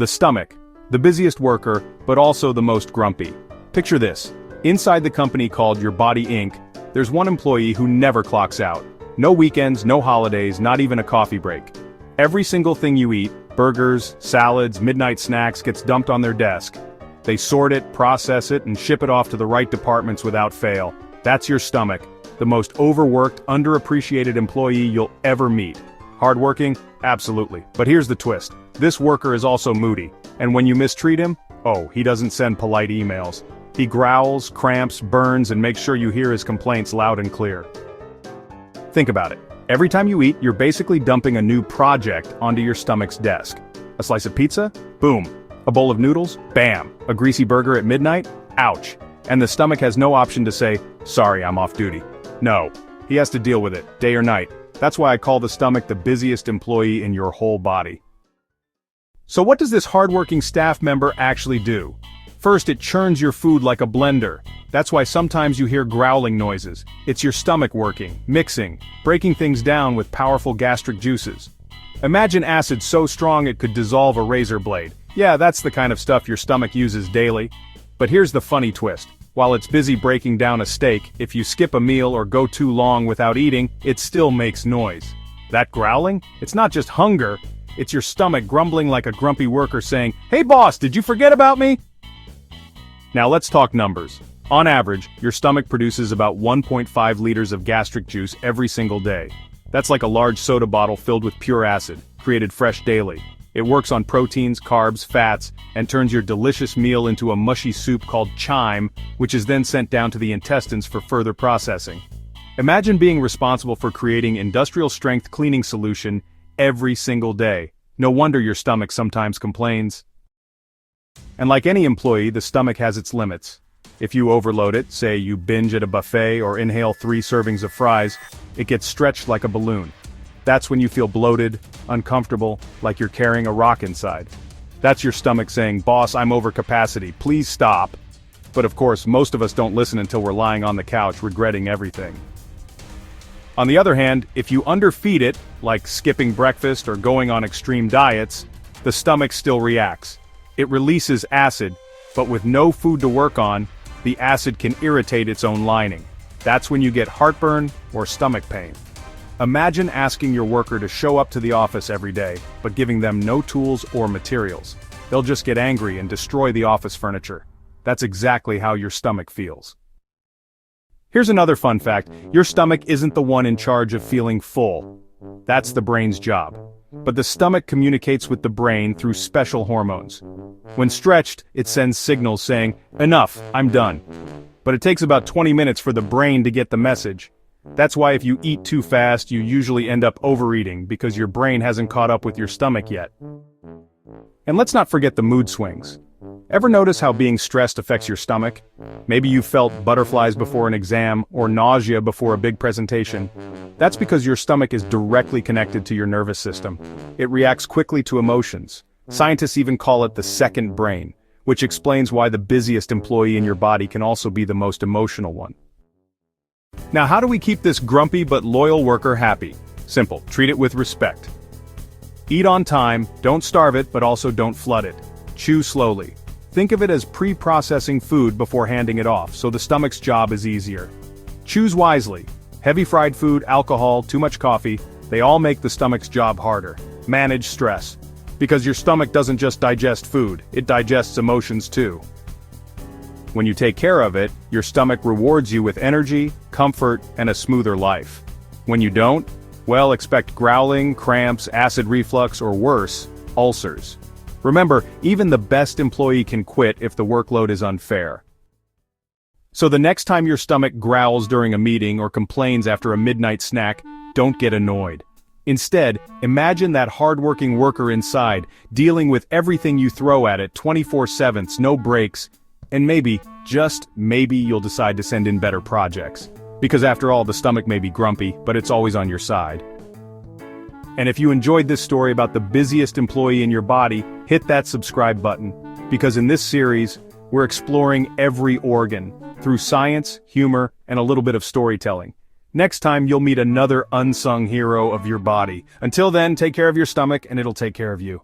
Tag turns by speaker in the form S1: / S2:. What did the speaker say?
S1: The stomach, the busiest worker, but also the most grumpy. Picture this. Inside the company called Your Body Inc., there's one employee who never clocks out. No weekends, no holidays, not even a coffee break. Every single thing you eat, burgers, salads, midnight snacks, gets dumped on their desk. They sort it, process it, and ship it off to the right departments without fail. That's your stomach, the most overworked, underappreciated employee you'll ever meet. Hardworking? Absolutely. But here's the twist. This worker is also moody, and when you mistreat him, oh, he doesn't send polite emails. He growls, cramps, burns, and makes sure you hear his complaints loud and clear. Think about it. Every time you eat, you're basically dumping a new project onto your stomach's desk. A slice of pizza? Boom. A bowl of noodles? Bam. A greasy burger at midnight? Ouch. And the stomach has no option to say, sorry, I'm off duty. No. He has to deal with it, day or night. That's why I call the stomach the busiest employee in your whole body. So what does this hardworking staff member actually do? First, it churns your food like a blender. That's why sometimes you hear growling noises. It's your stomach working, mixing, breaking things down with powerful gastric juices. Imagine acid so strong it could dissolve a razor blade. Yeah, that's the kind of stuff your stomach uses daily. But here's the funny twist. While it's busy breaking down a steak, if you skip a meal or go too long without eating, it still makes noise. That growling? It's not just hunger, it's your stomach grumbling like a grumpy worker saying, "Hey boss, did you forget about me?" Now let's talk numbers. On average, your stomach produces about 1.5 liters of gastric juice every single day. That's like a large soda bottle filled with pure acid, created fresh daily. It works on proteins, carbs, fats, and turns your delicious meal into a mushy soup called chyme, which is then sent down to the intestines for further processing. Imagine being responsible for creating industrial-strength cleaning solution every single day. No wonder your stomach sometimes complains. And like any employee, the stomach has its limits. If you overload it, say you binge at a buffet or inhale 3 servings of fries, it gets stretched like a balloon. That's when you feel bloated, uncomfortable, like you're carrying a rock inside. That's your stomach saying, "Boss, I'm over capacity, please stop." But of course, most of us don't listen until we're lying on the couch regretting everything. On the other hand, if you underfeed it, like skipping breakfast or going on extreme diets, the stomach still reacts. It releases acid, but with no food to work on, the acid can irritate its own lining. That's when you get heartburn or stomach pain. Imagine asking your worker to show up to the office every day, but giving them no tools or materials. They'll just get angry and destroy the office furniture. That's exactly how your stomach feels. Here's another fun fact. Your stomach isn't the one in charge of feeling full. That's the brain's job. But the stomach communicates with the brain through special hormones. When stretched, it sends signals saying, "Enough, I'm done." But it takes about 20 minutes for the brain to get the message. That's why if you eat too fast, you usually end up overeating because your brain hasn't caught up with your stomach yet. And let's not forget the mood swings. Ever notice how being stressed affects your stomach? Maybe you felt butterflies before an exam or nausea before a big presentation. That's because your stomach is directly connected to your nervous system. It reacts quickly to emotions. Scientists even call it the second brain, which explains why the busiest employee in your body can also be the most emotional one. Now, how do we keep this grumpy but loyal worker happy? Simple, treat it with respect. Eat on time, don't starve it, but also don't flood it. Chew slowly. Think of it as pre-processing food before handing it off, so the stomach's job is easier. Choose wisely. Heavy fried food, alcohol, too much coffee, they all make the stomach's job harder. Manage stress. Because your stomach doesn't just digest food, it digests emotions too. When you take care of it, your stomach rewards you with energy, comfort, and a smoother life. When you don't, well, expect growling, cramps, acid reflux, or worse, ulcers. Remember, even the best employee can quit if the workload is unfair. So the next time your stomach growls during a meeting or complains after a midnight snack, don't get annoyed. Instead, imagine that hardworking worker inside, dealing with everything you throw at it 24/7, no breaks, and maybe, just maybe you'll decide to send in better projects. Because after all, the stomach may be grumpy, but it's always on your side. And if you enjoyed this story about the busiest employee in your body, hit that subscribe button, because in this series, we're exploring every organ, through science, humor, and a little bit of storytelling. Next time you'll meet another unsung hero of your body. Until then, take care of your stomach and it'll take care of you.